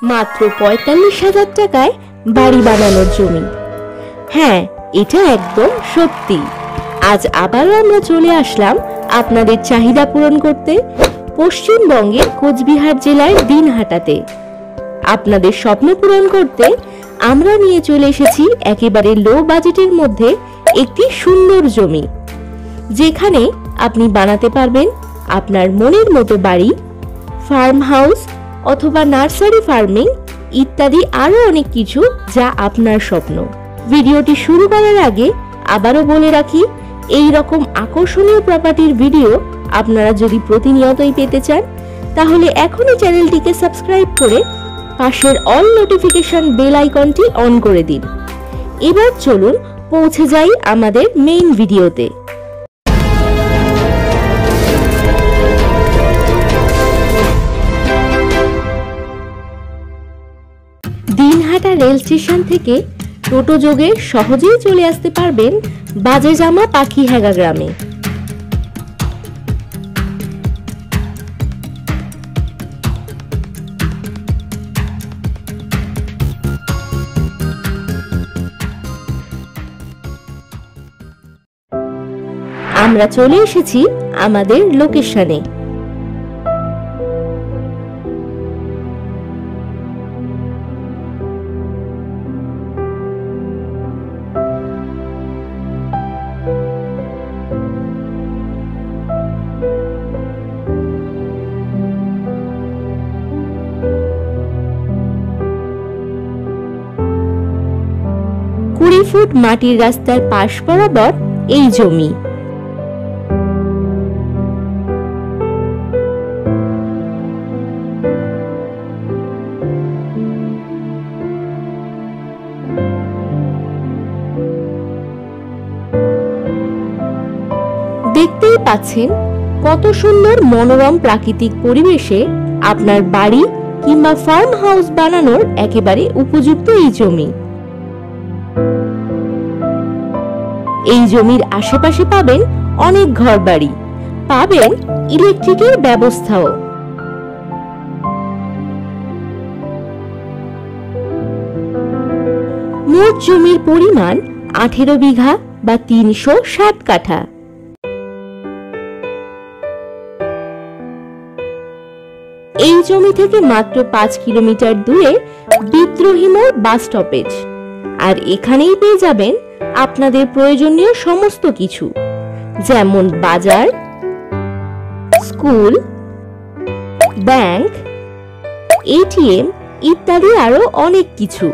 মাত্র ৪৫,০০০ টাকায় বাড়ি বানানোর জমি। হ্যাঁ, এটা একদম সত্যি। আজ আবারও আমরা চলে আসলাম আপনাদের চাহিদা পূরণ করতে পশ্চিমবঙ্গের কোচবিহার জেলার দিনহাটাতে। আপনাদের স্বপ্ন পূরণ করতে আমরা নিয়ে চলে এসেছি একেবারে লো বাজেটের মধ্যে একটি সুন্দর জমি, যেখানে আপনি বানাতে পারবেন আপনার মনের মতো বাড়ি, ফার্ম হাউস অথবা নার্সারি ফার্মিং ইত্যাদি আরো অনেক কিছু, যা আপনার স্বপ্ন। ভিডিওটি শুরু করার আগে আবারও বলে রাখি, এই রকম আকর্ষণীয় প্রপার্টির ভিডিও আপনারা যদি প্রতিনিয়তই পেতে চান, তাহলে এখনই চ্যানেলটিকে সাবস্ক্রাইব করে পাশের অল নোটিফিকেশন বেল আইকনটি অন করে দিন। এবার চলুন পৌঁছে যাই আমাদের মেইন ভিডিওতে। দিনহাটা রেল স্টেশন থেকে টোটো যোগে সহজেই চলে আসতে পারবেন বাজেজামা পাখিহাগা গ্রামে। আমরা চলে এসেছি আমাদের লোকেশনে। কুড়ি ফুট মাটির রাস্তার পাশ বরাবর এই জমি। দেখতেই পাচ্ছেন কত সুন্দর মনোরম প্রাকৃতিক পরিবেশে আপনার বাড়ি কিংবা ফার্ম হাউস বানানোর একেবারে উপযুক্ত এই জমি। এই জমির আশেপাশে পাবেন অনেক ঘরবাড়ি, পাবেন ইলেকট্রিকের ব্যবস্থাও। মোট জমির পরিমাণ 18 বিঘা বা 360 কাঠা। এই জমি থেকে মাত্র 5 কিলোমিটার দূরে বিদ্রোহী মোড় বাস স্টপেজ, আর এখানেই পেয়ে যাবেন আপনাদের প্রয়োজনীয় সমস্ত কিছু, যেমন বাজার, স্কুল, ব্যাংক, এটিএম ইত্যাদি আরো অনেক কিছু।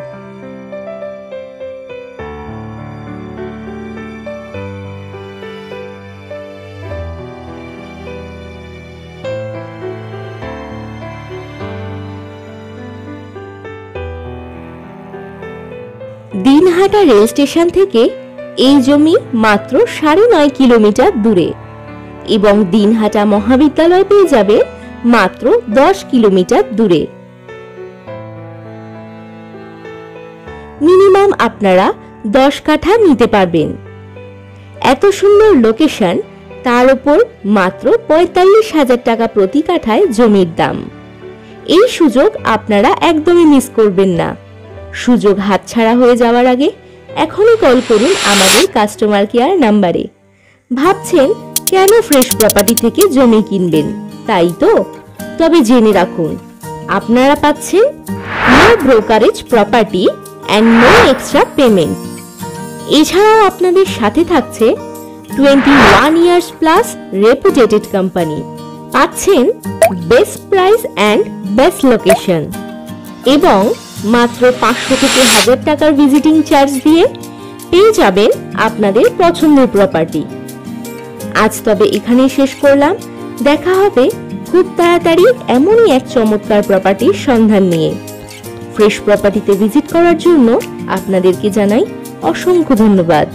দিনহাটা রেল স্টেশন থেকে এই জমি মাত্র 9.5 কিলোমিটার দূরে এবং দিনহাটা মহাবিদ্যালয় পেয়ে যাবে মাত্র 10 কিলোমিটার দূরে। মিনিমাম আপনারা 10 কাঠা নিতে পারবেন। এত সুন্দর লোকেশন, তার উপর মাত্র 45,000 টাকা প্রতি কাঠায় জমির দাম। এই সুযোগ আপনারা একদমই মিস করবেন না। সুযোগ হাতছাড়া হয়ে যাওয়ার আগে এখনই কল করুন আমাদের কাস্টমার কেয়ার নাম্বারে। ভাবছেন কেন ফ্রেশ প্রপার্টি থেকে জমি কিনবেন, তাই তো? তবে জেনে রাখুন, আপনারা পাচ্ছেন no brokerage property and no extra payment. এছাড়াও আপনাদের সাথে থাকছে 21 ইয়ার্স প্লাস রেপুটেটেড কোম্পানি। পাচ্ছেন best price and best location এবং মাত্র 500 থেকে 1000 টাকার ভিজিটিং চার্জ দিয়ে পেয়ে যাবেন আপনাদের পছন্দের প্রপার্টি। আজ তবে এখানেই শেষ করলাম। দেখা হবে খুব তাড়াতাড়ি এমনই এক চমৎকার প্রপার্টির সন্ধান নিয়ে। ফ্রেশ প্রপার্টিতে ভিজিট করার জন্য আপনাদেরকে জানাই অসংখ্য ধন্যবাদ।